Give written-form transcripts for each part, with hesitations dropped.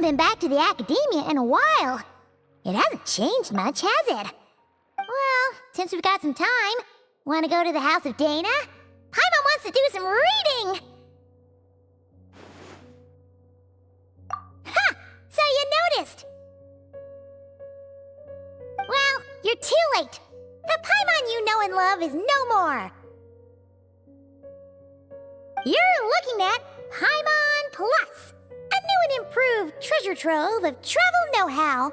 been back to the academia in a while. It hasn't changed much, has it? Well, since we've got some time, want to go to the house of Dana? Paimon wants to do some reading! Ha! So you noticed! Well, you're too late. The Paimon you know and love is no more. You're looking at Paimon Plus, a new and improved treasure trove of travel know-how.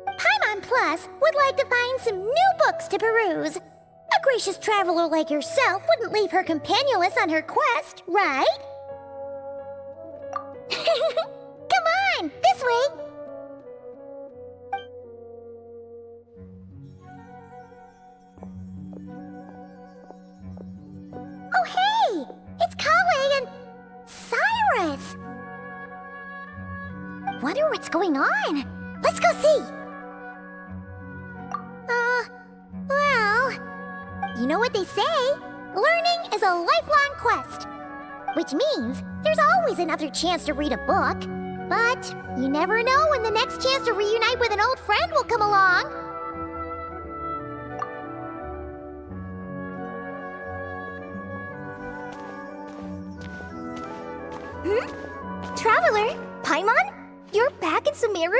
Paimon Plus would like to find some new books to peruse. A gracious traveler like yourself wouldn't leave her companionless on her quest, right? Come on, this way! Oh, hey! It's Kale and Cyrus! Wonder what's going on. Let's go see! Well... You know what they say? Learning is a lifelong quest. Which means there's always another chance to read a book. But you never know when the next chance to reunite with an old friend will come along. Traveler, Paimon? You're back in Sumeru?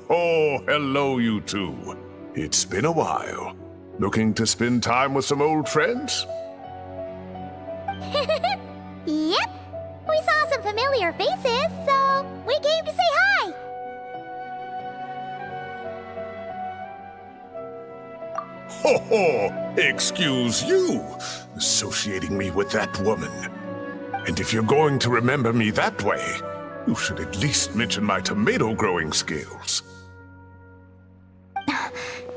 Oh, hello, you two. It's been a while. Looking to spend time with some old friends? Yep. We saw some familiar faces, so we came to say hi. Ho ho! Excuse you, associating me with that woman. And if you're going to remember me that way, you should at least mention my tomato growing skills.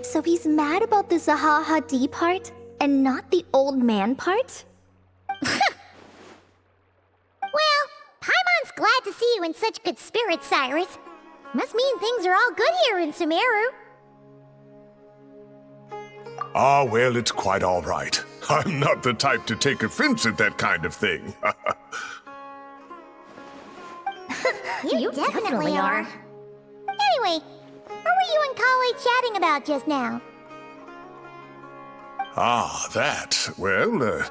So he's mad about the 𝒎💂 part and not the old man part? Well, Paimon's glad to see you in such good spirits, Cyrus. Must mean things are all good here in Sumeru. Ah, well, it's quite all right. I'm not the type to take offense at that kind of thing. You definitely are. Anyway, what were you and Kale chatting about just now? Ah, that. Well,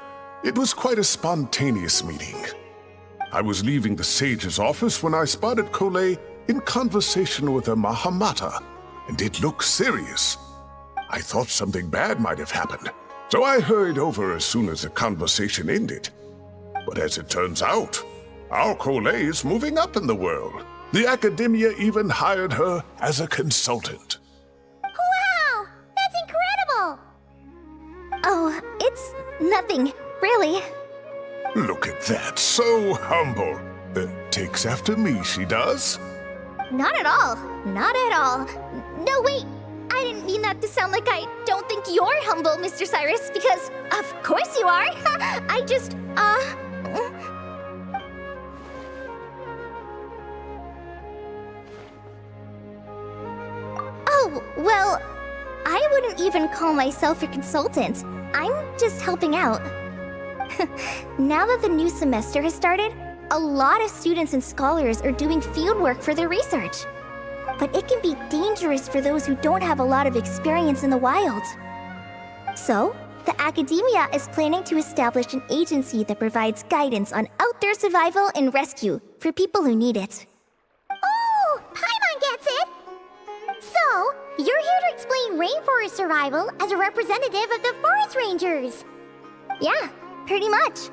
it was quite a spontaneous meeting. I was leaving the sage's office when I spotted Kale in conversation with a Mahamata, and it looked serious. I thought something bad might have happened, so I hurried over as soon as the conversation ended. But as it turns out, our Kale is moving up in the world. The academia even hired her as a consultant. Wow! That's incredible! Oh, it's nothing, really. Look at that, so humble. Takes after me, she does. Not at all. Not at all. No, wait. I didn't mean that to sound like I don't think you're humble, Mr. Cyrus, because of course you are. I just, Oh, well, I wouldn't even call myself a consultant. I'm just helping out. Now that the new semester has started, a lot of students and scholars are doing fieldwork for their research. But it can be dangerous for those who don't have a lot of experience in the wild. So, the academia is planning to establish an agency that provides guidance on outdoor survival and rescue for people who need it. Oh, Paimon gets it! So, you're here to explain rainforest survival as a representative of the forest rangers. Yeah, pretty much.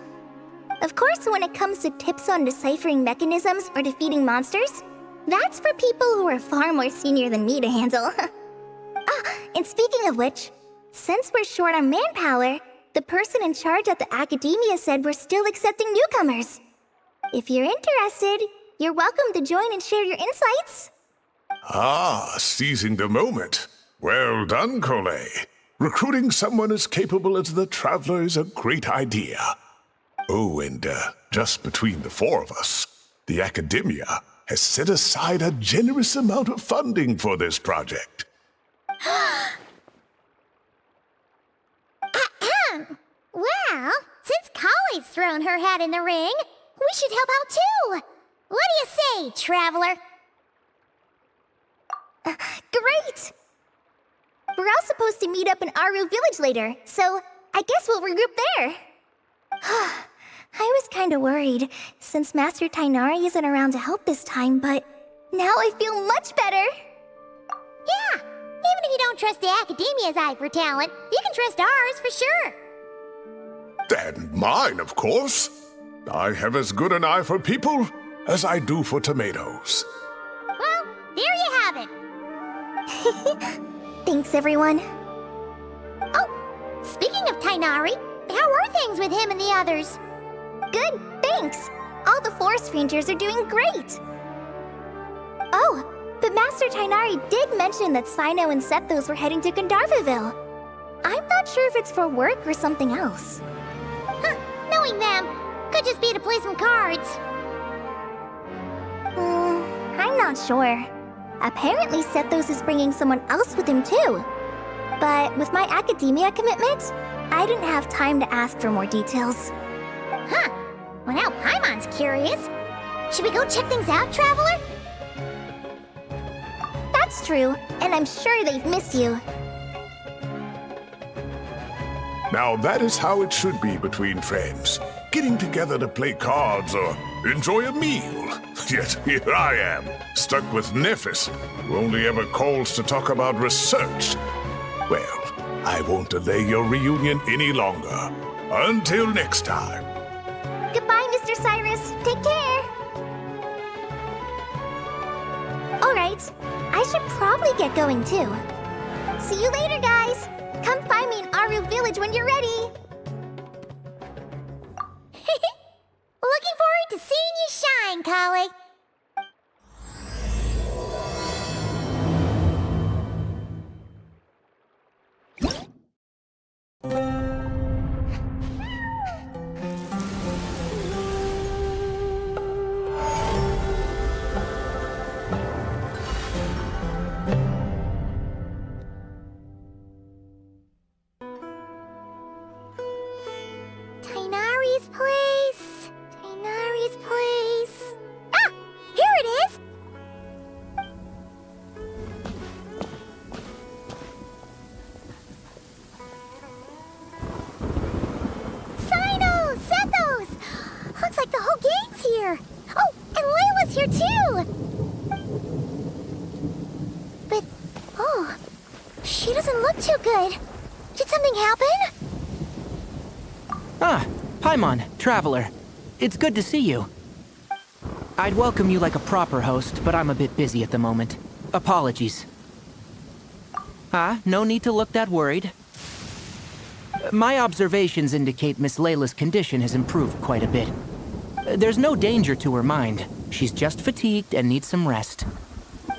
Of course, when it comes to tips on deciphering mechanisms or defeating monsters, that's for people who are far more senior than me to handle. And speaking of which, since we're short on manpower, the person in charge at the academia said we're still accepting newcomers. If you're interested, you're welcome to join and share your insights. Ah, seizing the moment. Well done, Kale. Recruiting someone as capable as the Traveler is a great idea. Oh, and just between the four of us, the academia has set aside a generous amount of funding for this project. Well, since Kale's thrown her hat in the ring, we should help out too. What do you say, traveler? Great! We're all supposed to meet up in 𝒖𝒊𝒏𝒔 village later, so I guess we'll regroup there. I was kinda worried, since Master Tighnari isn't around to help this time, but now I feel much better. Yeah, even if you don't trust the Academia's eye for talent, you can trust ours for sure. And mine, of course. I have as good an eye for people as I do for tomatoes. Well, there you have it. Thanks, everyone. Oh, speaking of Tighnari, how are things with him and the others? Good, thanks. All the forest rangers are doing great. Oh, but Master Tighnari did mention that Cyno and Sethos were heading to 𝒔𝒑𝒂𝒄𝒕. I'm not sure if it's for work or something else. Huh, knowing them, could just be to play some cards. I'm not sure. Apparently Sethos is bringing someone else with him too. But with my academia commitment, I didn't have time to ask for more details. Huh, well now Paimon's curious. Should we go check things out, traveler? That's true, and I'm sure they've missed you. Now that is how it should be between friends. Getting together to play cards or enjoy a meal. Yet here I am, stuck with Nephis, who only ever calls to talk about research. Well, I won't delay your reunion any longer. Until next time. Goodbye, Mr. Cyrus. Take care. Alright, I should probably get going too. See you later, guys. Come find me in 𝒖𝒊𝒏𝒔 village when you're ready. Looking forward to seeing you shine, colleague. Tighnari's place. Tighnari's place. Ah! Here it is! Cyno! Sethos! Looks like the whole gang's here. Oh, and Layla's here too! But, oh, she doesn't look too good. Did something happen? Ah, Paimon, traveler. It's good to see you. I'd welcome you like a proper host, but I'm a bit busy at the moment. Apologies. No need to look that worried. My observations indicate Miss Layla's condition has improved quite a bit. There's no danger to her mind. She's just fatigued and needs some rest.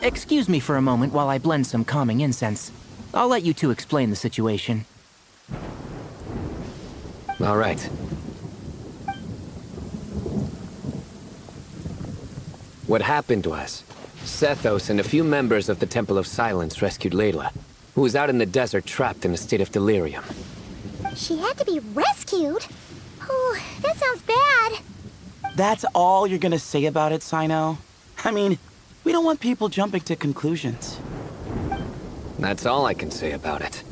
Excuse me for a moment while I blend some calming incense. I'll let you two explain the situation. All right. What happened was, Sethos and a few members of the Temple of Silence rescued Layla, who was out in the desert trapped in a state of delirium. She had to be rescued? Oh, that sounds bad. That's all you're gonna say about it, Cyno? I mean, we don't want people jumping to conclusions. That's all I can say about it.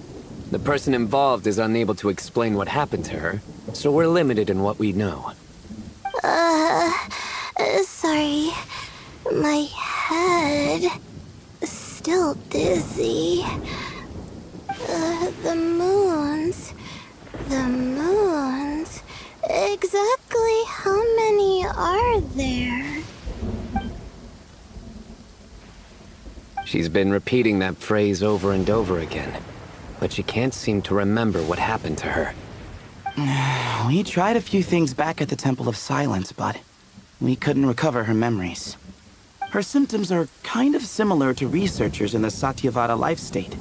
The person involved is unable to explain what happened to her, so we're limited in what we know. Sorry. My head is still dizzy. The moons. Exactly how many are there? She's been repeating that phrase over and over again, but she can't seem to remember what happened to her. We tried a few things back at the Temple of Silence, but we couldn't recover her memories. Her symptoms are kind of similar to researchers in the Satyavada life state.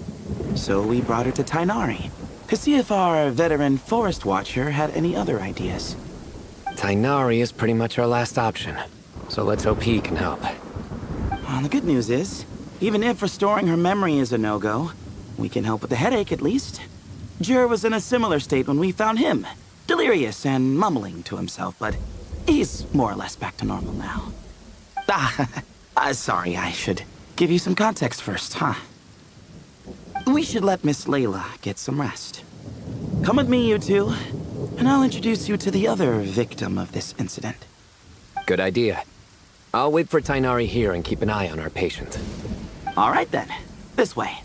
So we brought her to Tighnari to see if our veteran forest watcher had any other ideas. Tighnari is pretty much our last option, so let's hope he can help. Well, the good news is, even if restoring her memory is a no-go, we can help with the headache at least. Jer was in a similar state when we found him, delirious and mumbling to himself, but he's more or less back to normal now. Sorry, I should give you some context first, huh? We should let Miss Layla get some rest. Come with me, you two, and I'll introduce you to the other victim of this incident. Good idea. I'll wait for Tighnari here and keep an eye on our patient. All right then, this way.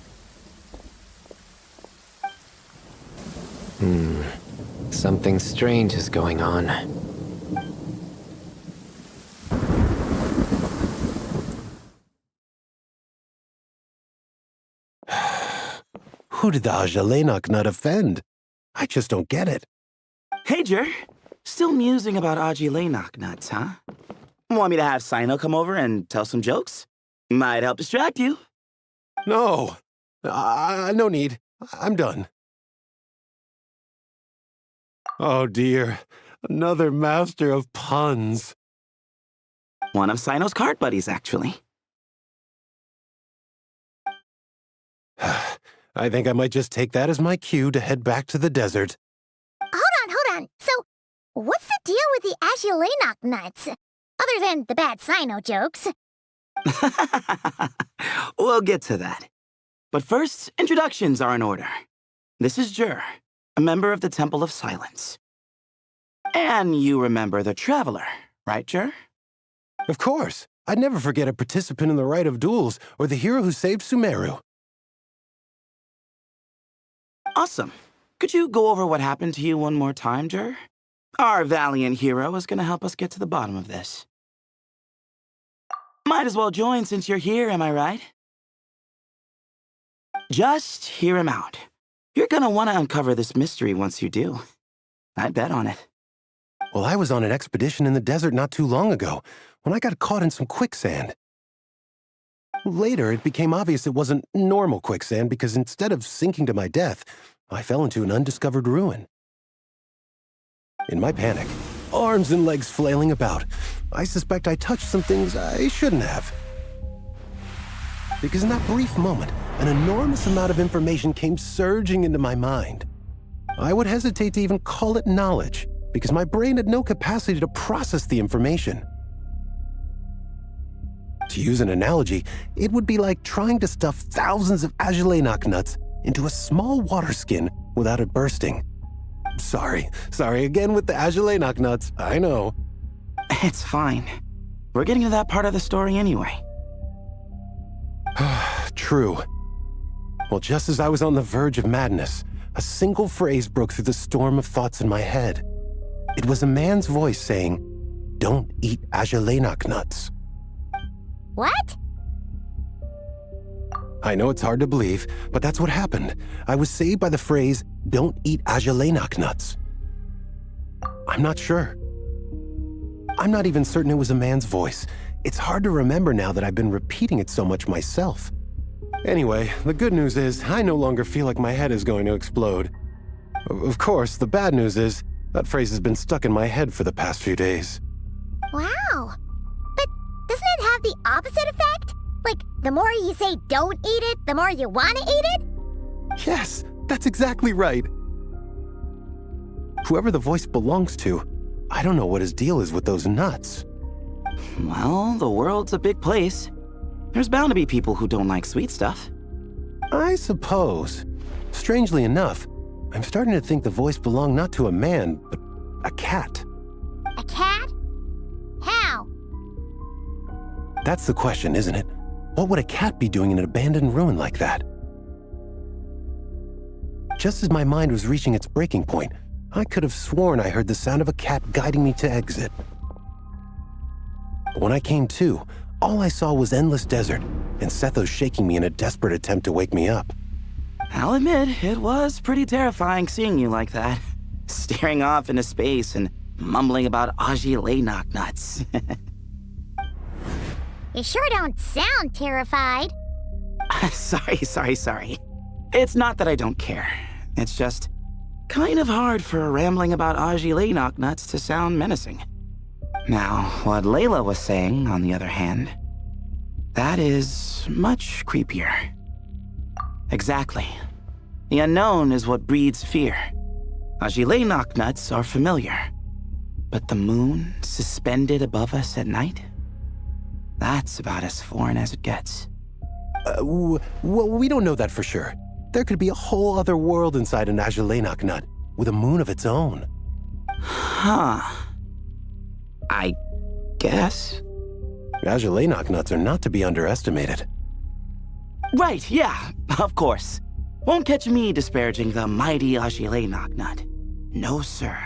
Something strange is going on. Who did the 𝒖💒 offend? I just don't get it. Hey, Jer. Still musing about 𝒖💒, huh? Want me to have Sino come over and tell some jokes? Might help distract you. No. No need. I'm done. Oh dear. Another master of puns. One of Sino's card buddies, actually. I think I might just take that as my cue to head back to the desert. Hold on. So, what's the deal with the 𝒖💒 nuts? Other than the bad Sino jokes. We'll get to that. But first, introductions are in order. This is Jer, a member of the Temple of Silence. And you remember the Traveler, right, Jer? Of course. I'd never forget a participant in the Rite of Duels or the hero who saved Sumeru. Awesome. Could you go over what happened to you one more time, Jer? Our valiant hero is going to help us get to the bottom of this. Might as well join since you're here, am I right? Just hear him out. You're going to want to uncover this mystery once you do. I'd bet on it. Well, I was on an expedition in the desert not too long ago when I got caught in some quicksand. Later, it became obvious it wasn't normal quicksand because instead of sinking to my death, I fell into an undiscovered ruin. In my panic, arms and legs flailing about, I suspect I touched some things I shouldn't have. Because in that brief moment, an enormous amount of information came surging into my mind. I would hesitate to even call it knowledge, because my brain had no capacity to process the information. To use an analogy, it would be like trying to stuff thousands of 𝒖💒 nuts into a small water skin without it bursting. Sorry again with the 𝒖💒 nuts, I know. It's fine. We're getting to that part of the story anyway. True. Well, just as I was on the verge of madness, a single phrase broke through the storm of thoughts in my head. It was a man's voice saying, "Don't eat 𝒖💒 nuts." What? I know it's hard to believe, but that's what happened. I was saved by the phrase, "Don't eat 𝒖💒 nuts." I'm not sure. I'm not even certain it was a man's voice. It's hard to remember now that I've been repeating it so much myself. Anyway, the good news is I no longer feel like my head is going to explode. Of course, the bad news is that phrase has been stuck in my head for the past few days. Wow. But doesn't it have the opposite effect? Like, the more you say don't eat it, the more you want to eat it? Yes, that's exactly right. Whoever the voice belongs to, I don't know what his deal is with those nuts. Well, the world's a big place. There's bound to be people who don't like sweet stuff. I suppose. Strangely enough, I'm starting to think the voice belonged not to a man, but a cat. A cat? How? That's the question, isn't it? What would a cat be doing in an abandoned ruin like that? Just as my mind was reaching its breaking point, I could have sworn I heard the sound of a cat guiding me to exit. But when I came to, all I saw was endless desert, and Sethos shaking me in a desperate attempt to wake me up. I'll admit, it was pretty terrifying seeing you like that. Staring off into space and mumbling about 𝒖💒 nuts. You sure don't sound terrified. Sorry. It's not that I don't care. It's just kind of hard for rambling about 𝒖💒 nuts to sound menacing. Now, what Layla was saying, on the other hand, that is much creepier. Exactly. The unknown is what breeds fear. 𝒖💒 nuts are familiar. But the moon suspended above us at night? That's about as foreign as it gets. Well, we don't know that for sure. There could be a whole other world inside an 𝒖🎑 nut, with a moon of its own. Huh. I guess. 𝒖🎑 nuts are not to be underestimated. Right, yeah, of course. Won't catch me disparaging the mighty 𝒖🎑 nut. No, sir.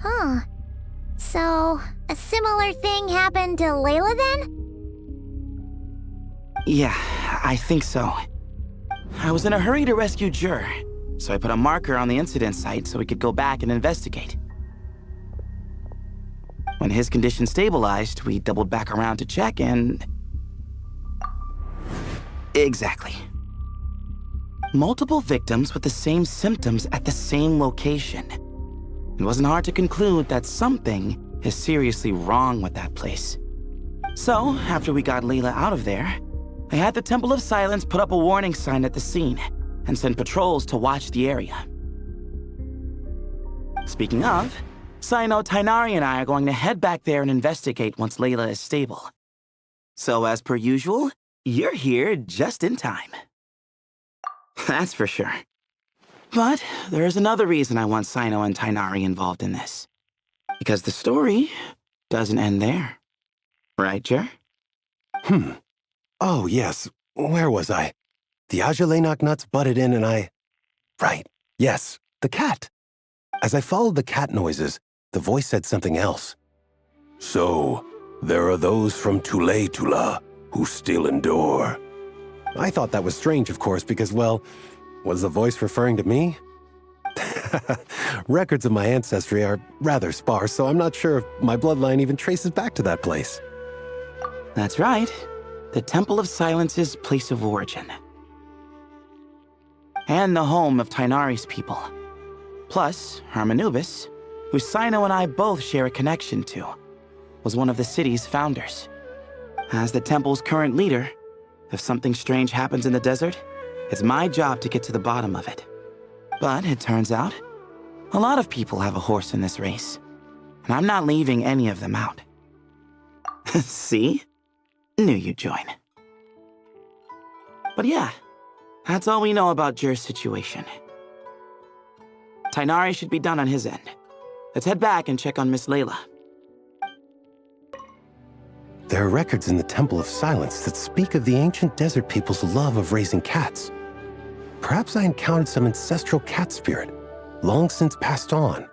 Huh. So, a similar thing happened to Layla then? Yeah, I think so. I was in a hurry to rescue Jur, so I put a marker on the incident site so we could go back and investigate. When his condition stabilized, we doubled back around to check and... Exactly. Multiple victims with the same symptoms at the same location. It wasn't hard to conclude that something is seriously wrong with that place. So, after we got Layla out of there, I had the Temple of Silence put up a warning sign at the scene and send patrols to watch the area. Speaking of, Cyno, Tighnari, and I are going to head back there and investigate once Layla is stable. So as per usual, you're here just in time. That's for sure. But there's another reason I want Cyno and Tighnari involved in this. Because the story doesn't end there. Right, Jer? Oh, yes. Where was I? The 𝒖🎑 nuts butted in and I... Right. Yes, the cat. As I followed the cat noises, the voice said something else. So, there are those from 𝒂𝒂𝒂𝒂 who still endure. I thought that was strange, of course, because, well, was the voice referring to me? Records of my ancestry are rather sparse, so I'm not sure if my bloodline even traces back to that place. That's right. The Temple of Silence's place of origin. And the home of Tighnari's people. Plus, Hermanubis, who Cyno and I both share a connection to, was one of the city's founders. As the temple's current leader, if something strange happens in the desert, it's my job to get to the bottom of it. But it turns out, a lot of people have a horse in this race, and I'm not leaving any of them out. See? Knew you'd join. But yeah, that's all we know about Jur's situation. Tighnari should be done on his end. Let's head back and check on Miss Layla. There are records in the Temple of Silence that speak of the ancient desert people's love of raising cats. Perhaps I encountered some ancestral cat spirit, long since passed on.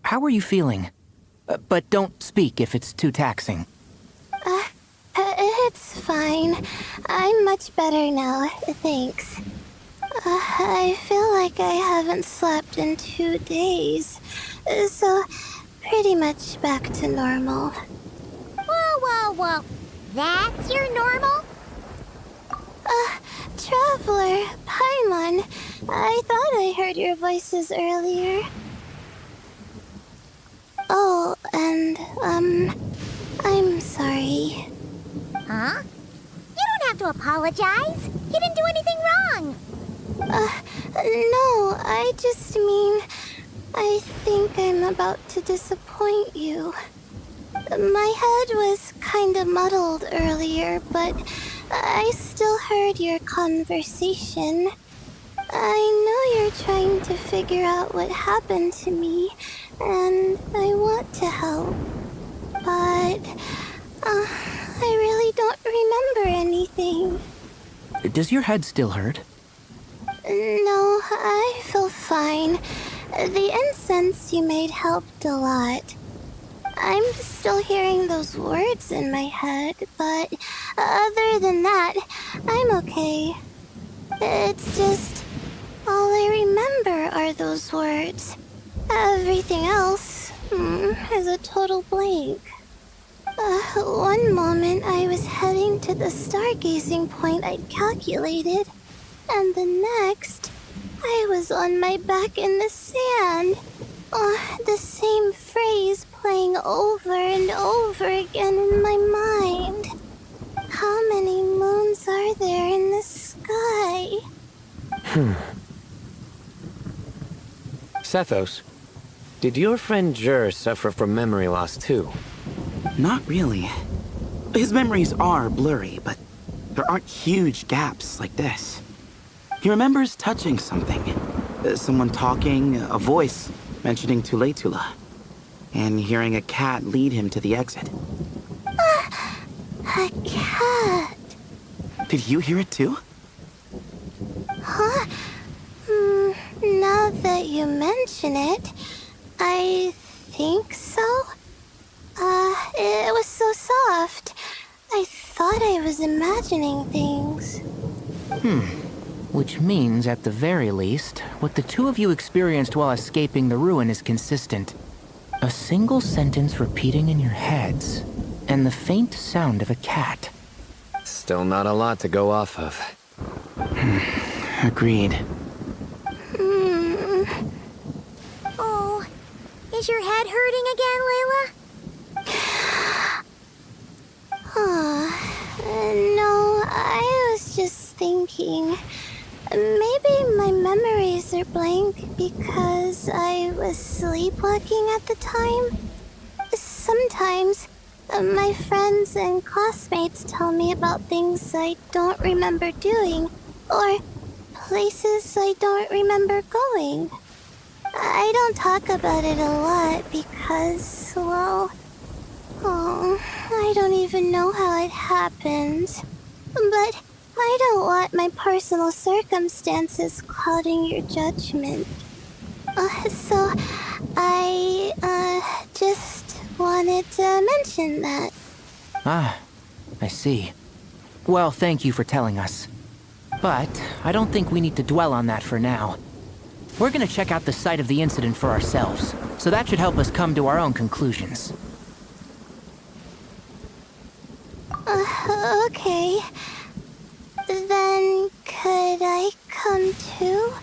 How are you feeling? But don't speak if it's too taxing. It's fine. I'm much better now, thanks. I feel like I haven't slept in 2 days, so pretty much back to normal. Whoa, whoa, whoa. That's your normal? Traveler, Paimon, I thought I heard your voices earlier. Oh, and, I'm sorry. Huh? You don't have to apologize. You didn't do anything wrong. No, I just mean, I think I'm about to disappoint you. My head was kinda muddled earlier, but I still heard your conversation. I know you're trying to figure out what happened to me, and I want to help. But, I really don't remember anything. Does your head still hurt? No, I feel fine. The incense you made helped a lot. I'm still hearing those words in my head, but other than that, I'm okay. It's just, all I remember are those words. Everything else is a total blank. One moment I was heading to the stargazing point I'd calculated, and the next, I was on my back in the sand. The same phrase playing over and over again in my mind. How many moons are there in the sky? Sethos, did your friend Jur suffer from memory loss too? Not really. His memories are blurry, but there aren't huge gaps like this. He remembers touching something. Someone talking, a voice mentioning 𝒂𝒏𝒔𝒂𝒂𝒏, and hearing a cat lead him to the exit. A cat. Did you hear it too? Huh? Now that you mention it, I think so. It was so soft. I thought I was imagining things. Which means, at the very least, what the two of you experienced while escaping the ruin is consistent. A single sentence repeating in your heads, and the faint sound of a cat. Still not a lot to go off of. Agreed. Oh, is your head hurting again, Layla? No, I was just thinking. Maybe my memories are blank because I was sleepwalking at the time. Sometimes, my friends and classmates tell me about things I don't remember doing, or places I don't remember going. I don't talk about it a lot because, well, I don't even know how it happened. But I don't want my personal circumstances clouding your judgment. So I, just wanted to mention that. Ah, I see. Well, thank you for telling us. But I don't think we need to dwell on that for now. We're gonna check out the site of the incident for ourselves, so that should help us come to our own conclusions. Okay. Then could I come too?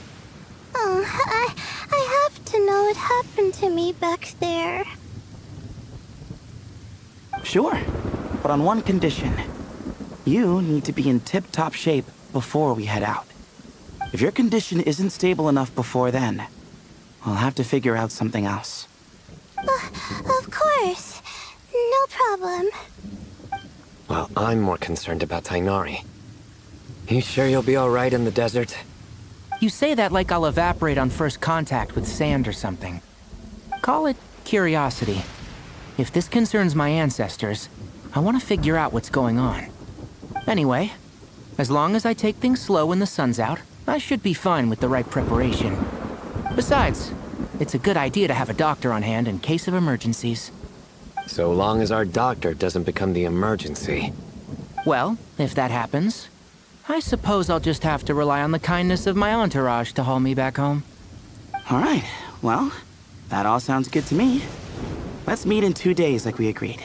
I have to know what happened to me back there. Sure, but on one condition. You need to be in tip-top shape before we head out. If your condition isn't stable enough before then, we'll have to figure out something else. Of course. No problem. Well, I'm more concerned about Tighnari. You sure you'll be alright in the desert? You say that like I'll evaporate on first contact with sand or something. Call it curiosity. If this concerns my ancestors, I want to figure out what's going on. Anyway, as long as I take things slow when the sun's out, I should be fine with the right preparation. Besides, it's a good idea to have a doctor on hand in case of emergencies. So long as our doctor doesn't become the emergency. Well, if that happens, I suppose I'll just have to rely on the kindness of my entourage to haul me back home. All right, well, that all sounds good to me. Let's meet in 2 days like we agreed.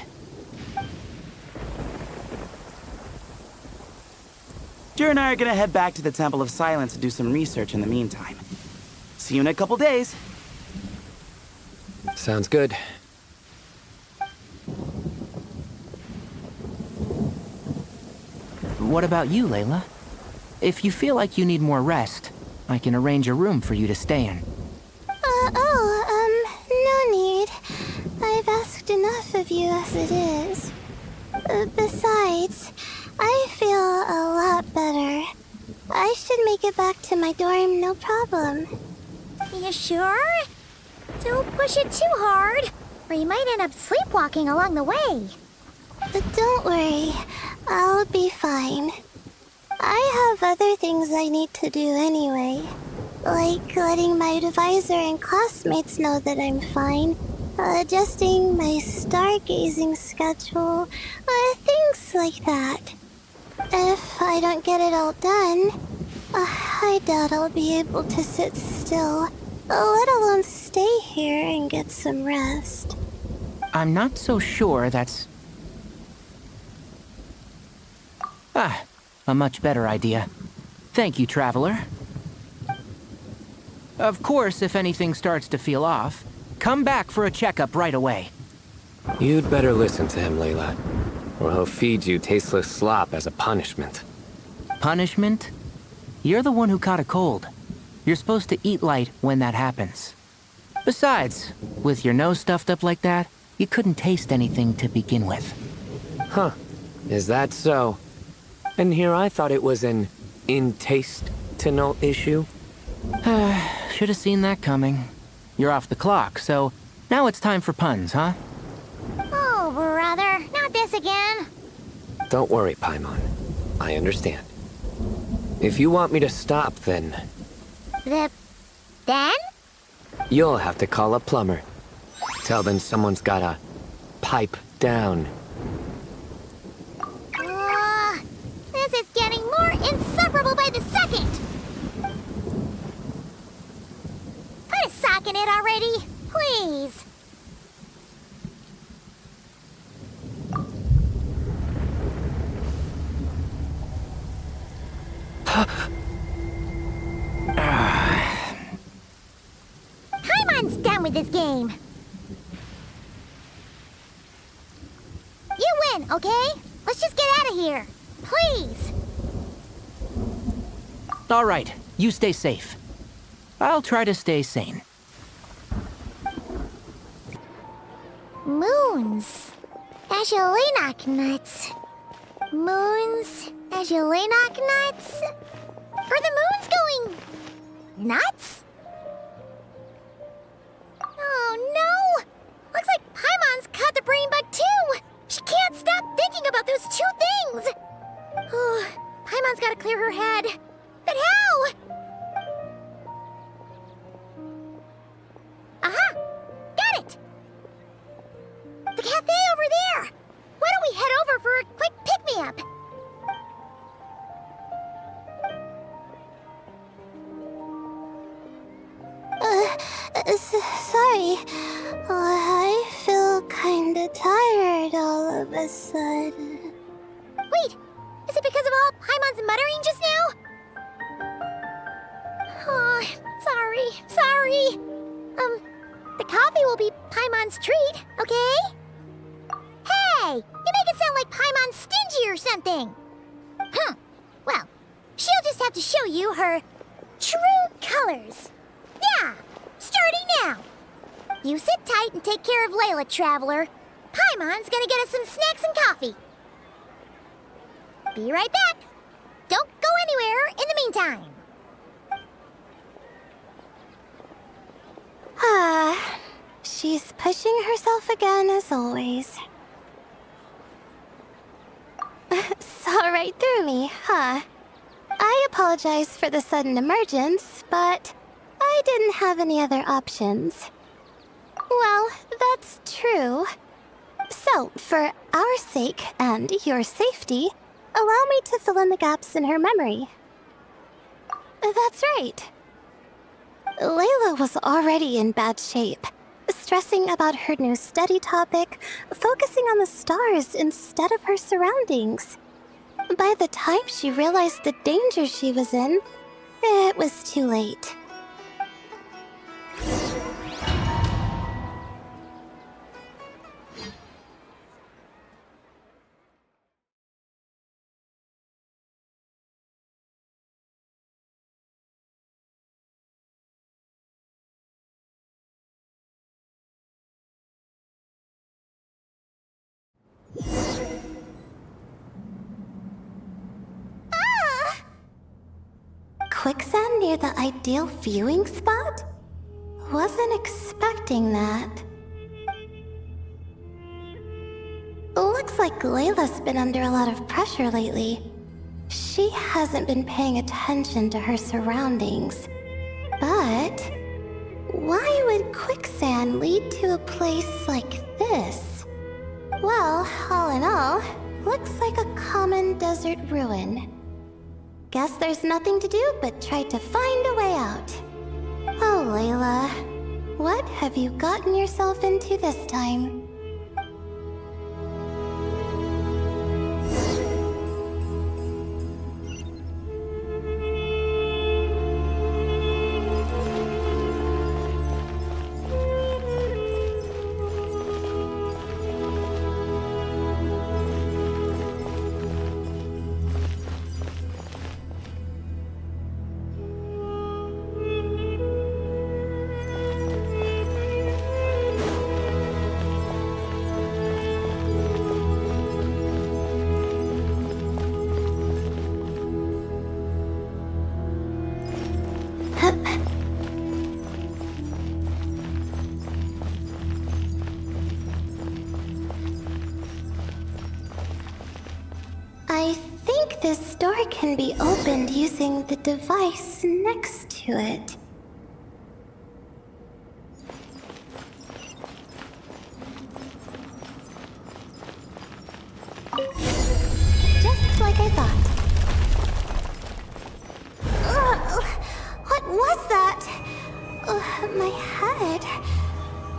Jur and I are gonna head back to the Temple of Silence to do some research in the meantime. See you in a couple days. Sounds good. What about you, Layla? If you feel like you need more rest, I can arrange a room for you to stay in. No need. I've asked enough of you as it is. Besides, I feel a lot better. I should make it back to my dorm, no problem. You sure? Don't push it too hard, or you might end up sleepwalking along the way. Don't worry, I'll be fine. I have other things I need to do anyway. Like letting my advisor and classmates know that I'm fine. Adjusting my stargazing schedule. Things like that. If I don't get it all done, I doubt I'll be able to sit still. let alone stay here and get some rest. I'm not so sure that's... a much better idea. Thank you, Traveler. Of course, if anything starts to feel off, come back for a checkup right away. You'd better listen to him, Layla, or he'll feed you tasteless slop as a punishment. Punishment? You're the one who caught a cold. You're supposed to eat light when that happens. Besides, with your nose stuffed up like that, you couldn't taste anything to begin with. Huh. Is that so? And here I thought it was an intestinal issue. Should have seen that coming. You're off the clock, so now it's time for puns, huh? Oh, brother, not this again. Don't worry, Paimon. I understand. If you want me to stop, then Then? you'll have to call a plumber. Tell them someone's gotta pipe down. This is getting more insufferable by the second. Put a sock in it already, please. Paimon's done with this game. You win, okay? Let's just get out of here. Please. All right, you stay safe. I'll try to stay sane. Moons. 𝒔𝒊𝒏𝒔. Moons. 𝒔𝒊𝒏𝒔. Are the moons going nuts? Oh no! Looks like Paimon's caught the brain bug too! She can't stop thinking about those two things! Oh, Paimon's gotta clear her head. But how? Aha! Got it! The cafe over there! Why don't we head over for a quick pick-me-up? Sorry. I feel kinda tired all of a sudden. Wait! Is it because of all Paimon's muttering just now? Oh, sorry. The coffee will be Paimon's treat, okay? Hey! You make it sound like Paimon's stingy or something! Well, she'll just have to show you her true colors. Yeah! Starting now! You sit tight and take care of Layla, Traveler. Paimon's gonna get us some snacks and coffee. Be right back. Don't go anywhere in the meantime. She's pushing herself again as always. Saw right through me, huh? I apologize for the sudden emergence, but I didn't have any other options. Well, that's true. So, for our sake and your safety, allow me to fill in the gaps in her memory. That's right. Layla was already in bad shape, stressing about her new study topic, focusing on the stars instead of her surroundings. By the time she realized the danger she was in, it was too late. Quicksand near the ideal viewing spot? Wasn't expecting that. Looks like Layla's been under a lot of pressure lately. She hasn't been paying attention to her surroundings. But why would quicksand lead to a place like this? Well, all in all, looks like a common desert ruin. Guess there's nothing to do but try to find a way out. Oh, Layla, have you gotten yourself into this time? I think this door can be opened using the device next to it. Just like I thought. Ugh, what was that? My head.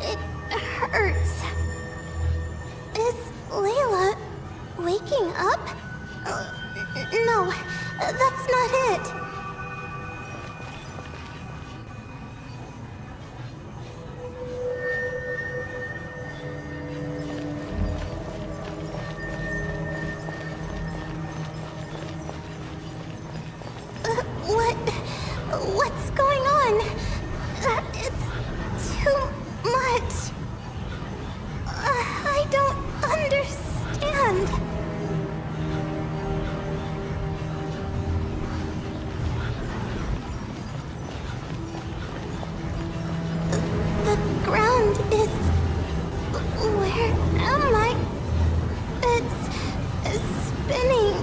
It hurts. Is Layla waking up? No, that's not it. What's going on? It's too much. I don't understand. The ground is... Where am I? It's spinning.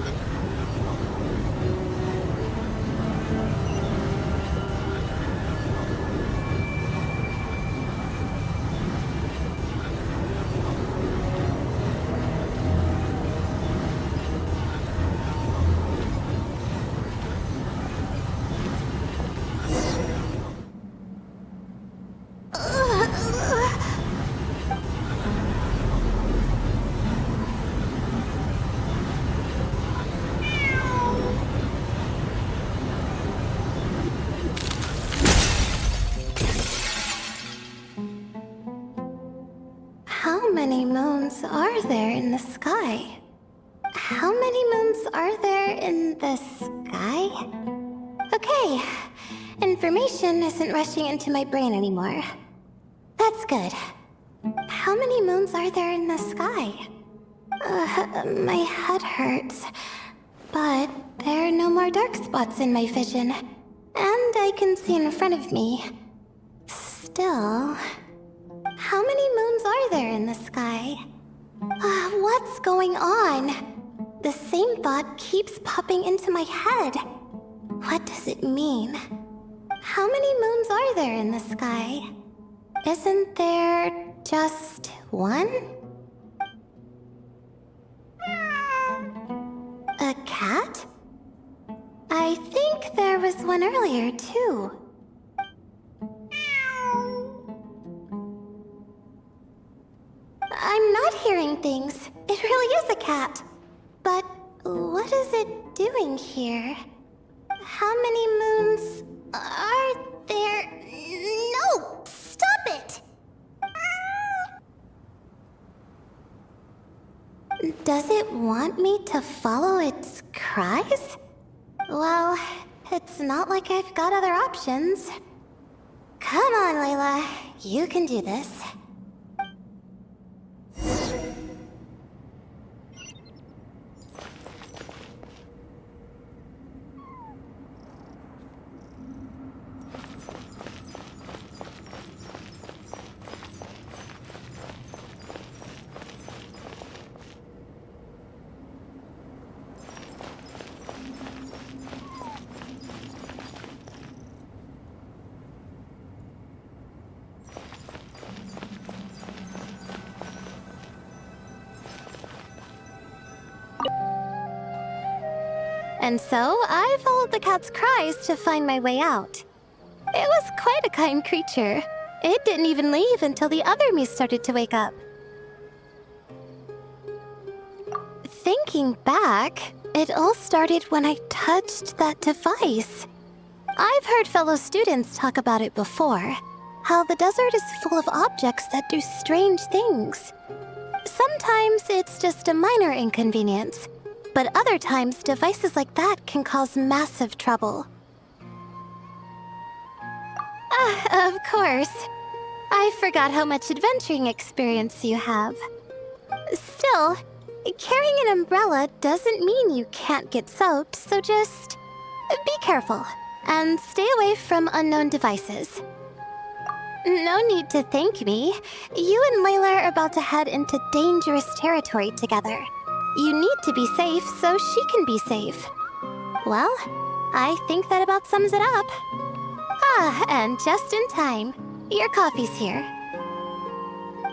How many moons are there in the sky? How many moons are there in the sky? Okay, information isn't rushing into my brain anymore. That's good. How many moons are there in the sky? My head hurts, but there are no more dark spots in my vision, and I can see in front of me. Still... How many moons are there in the sky? What's going on? The same thought keeps popping into my head. What does it mean? How many moons are there in the sky? Isn't there just one? A cat? I think there was one earlier, too. I'm not hearing things. It really is a cat. But what is it doing here? How many moons are there? No! Stop it! Does it want me to follow its cries? Well, it's not like I've got other options. Come on, Layla. You can do this. And so, I followed the cat's cries to find my way out. It was quite a kind creature. It didn't even leave until the other me started to wake up. Thinking back, it all started when I touched that device. I've heard fellow students talk about it before, how the desert is full of objects that do strange things. Sometimes it's just a minor inconvenience, but other times devices like that can cause massive trouble. Of course. I forgot how much adventuring experience you have. Still, carrying an umbrella doesn't mean you can't get soaked, so just be careful and stay away from unknown devices. No need to thank me. You and Layla are about to head into dangerous territory together. You need to be safe so she can be safe. Well, I think that about sums it up. Ah, and just in time. Your coffee's here.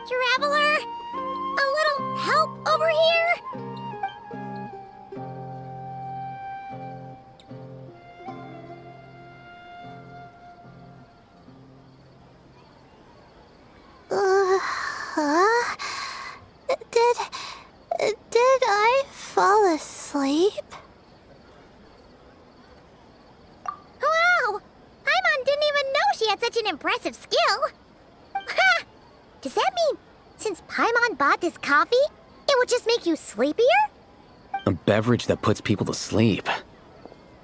Traveler, a little help over here? Huh? Did I fall asleep? Wow! Paimon didn't even know she had such an impressive skill. Ha! Does that mean since Paimon bought this coffee, it would just make you sleepier? A beverage that puts people to sleep.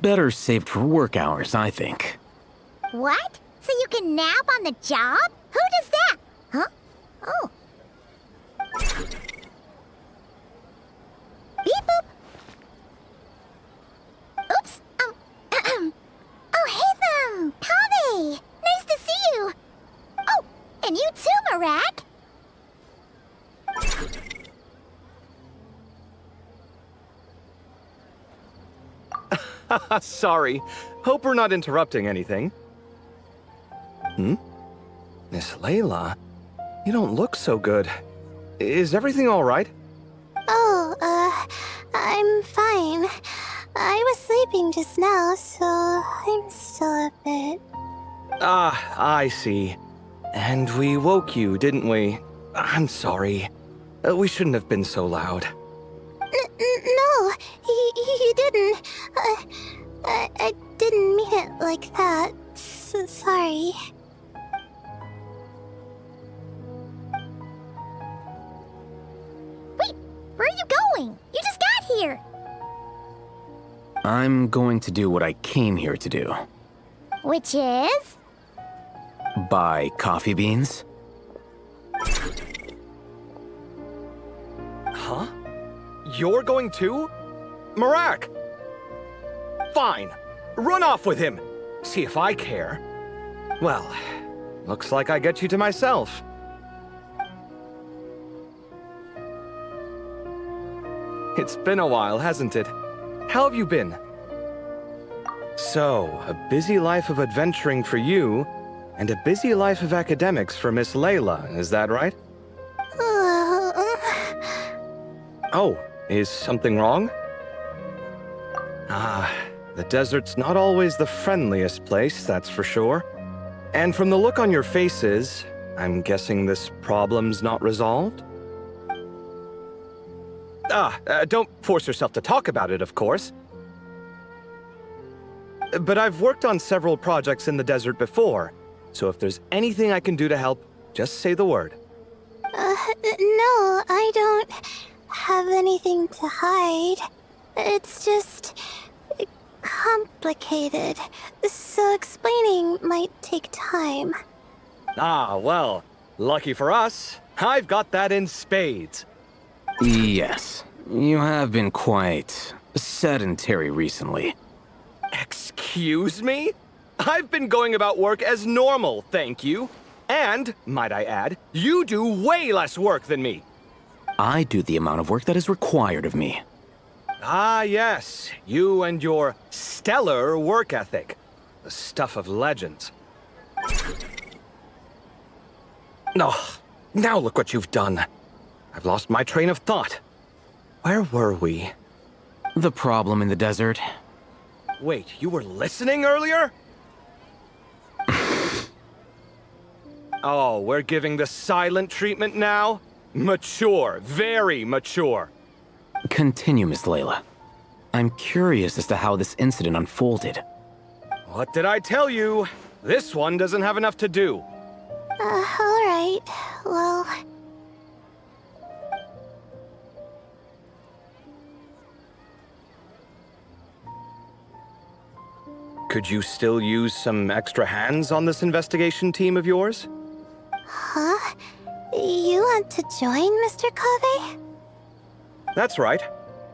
Better saved for work hours, I think. What? So you can nap on the job? Who does that? Huh? Oh. Beep boop. Oops. Oh, hey, Kaveh! Nice to see you! Oh, and you too, Marak! Sorry. Hope we're not interrupting anything. Miss Layla, you don't look so good. Is everything all right? Oh, I'm fine. I was sleeping just now, so I'm still a bit... Ah, I see. And we woke you, didn't we? I'm sorry. We shouldn't have been so loud. No, you didn't. I didn't mean it like that. Sorry. Wait, where are you going? You just got here! I'm going to do what I came here to do. Which is? Buy coffee beans. Huh? You're going too? Marak! Fine. Run off with him. See if I care. Well, looks like I get you to myself. It's been a while, hasn't it? How have you been? So, a busy life of adventuring for you, and a busy life of academics for Miss Layla, is that right? Oh, is something wrong? Ah, the desert's not always the friendliest place, that's for sure. And from the look on your faces, I'm guessing this problem's not resolved? Don't force yourself to talk about it, of course. But I've worked on several projects in the desert before, so if there's anything I can do to help, just say the word. No, I don't have anything to hide. It's just complicated, so explaining might take time. Ah, well, lucky for us, I've got that in spades. Yes, you have been quite sedentary recently. Excuse me? I've been going about work as normal, thank you. And, might I add, you do way less work than me. I do the amount of work that is required of me. Ah, yes, you and your stellar work ethic. The stuff of legends. Oh, now look what you've done. I've lost my train of thought. Where were we? The problem in the desert. Wait, you were listening earlier? Oh, we're giving the silent treatment now? Mature, very mature. Continue, Miss Layla. I'm curious as to how this incident unfolded. What did I tell you? This one doesn't have enough to do. Alright. Well... Could you still use some extra hands on this investigation team of yours? Huh? You want to join, Mr. Kaveh? That's right.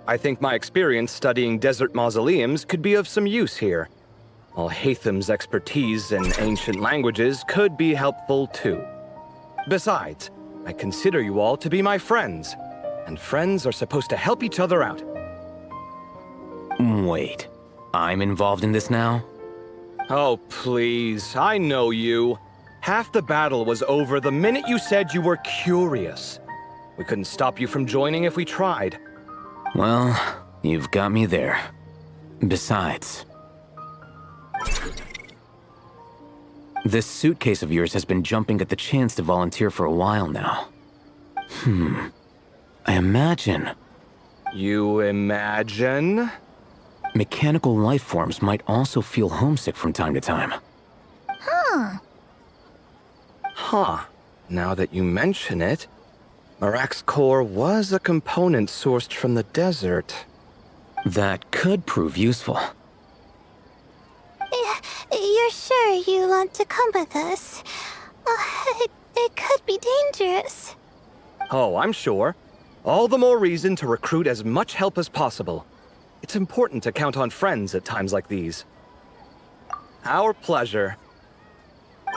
I think my experience studying desert mausoleums could be of some use here. While 𝒖𝒐𝒏𝒔's expertise in ancient languages could be helpful too. Besides, I consider you all to be my friends, and friends are supposed to help each other out. Wait, I'm involved in this now? Oh, please, I know you. Half the battle was over the minute you said you were curious. We couldn't stop you from joining if we tried. Well, you've got me there. Besides, this suitcase of yours has been jumping at the chance to volunteer for a while now. I imagine You imagine? mechanical life forms might also feel homesick from time to time. Huh. Now that you mention it, Merak's core was a component sourced from the desert. That could prove useful. You're sure you want to come with us? It could be dangerous. Oh, I'm sure. All the more reason to recruit as much help as possible. It's important to count on friends at times like these. Our pleasure.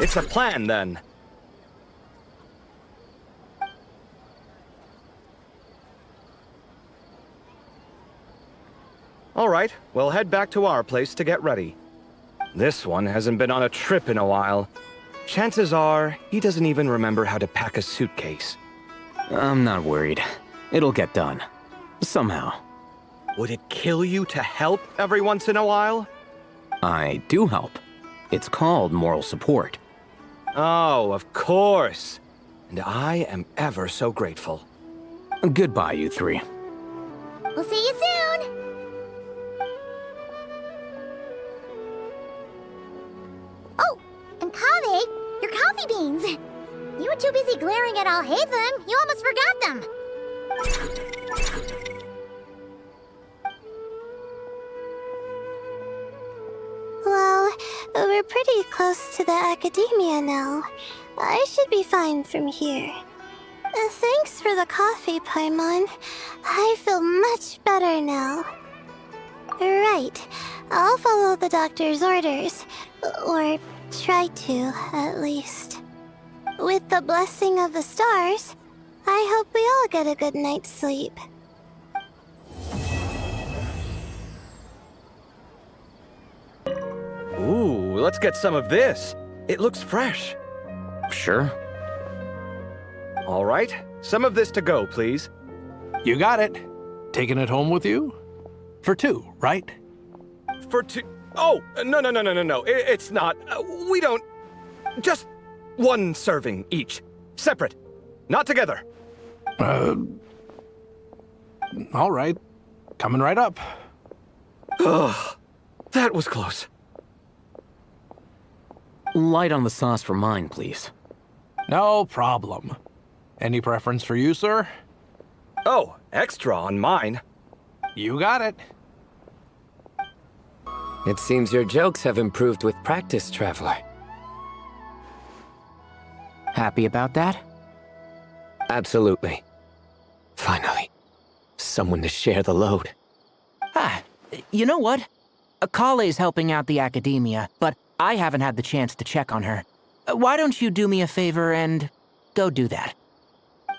It's a plan, then. All right, we'll head back to our place to get ready. This one hasn't been on a trip in a while. Chances are, he doesn't even remember how to pack a suitcase. I'm not worried. It'll get done. Somehow. Would it kill you to help every once in a while? I do help. It's called moral support. Oh, of course. And I am ever so grateful. Goodbye, you three. We'll see you soon! Oh, and Kaveh, your coffee beans! You were too busy glaring at 𝒖𝒊𝒏𝒔, you almost forgot them! Well, we're pretty close to the academia now. I should be fine from here. Thanks for the coffee, Paimon. I feel much better now. Right. I'll follow the doctor's orders. Or try to, at least. With the blessing of the stars, I hope we all get a good night's sleep. Ooh, let's get some of this. It looks fresh. Sure. All right, some of this to go, please. You got it. Taking it home with you? For two, right? For two... Oh, no. It's not. We don't... Just one serving each. Separate. Not together. All right. Coming right up. Ugh, that was close. Light on the sauce for mine, please. No problem. Any preference for you, sir? Oh, extra on mine. You got it. It seems your jokes have improved with practice, Traveler. Happy about that? Absolutely. Finally, someone to share the load. Ah, you know what? Kale's helping out the academia, but I haven't had the chance to check on her. Why don't you do me a favor and go do that?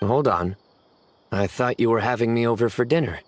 Hold on. I thought you were having me over for dinner.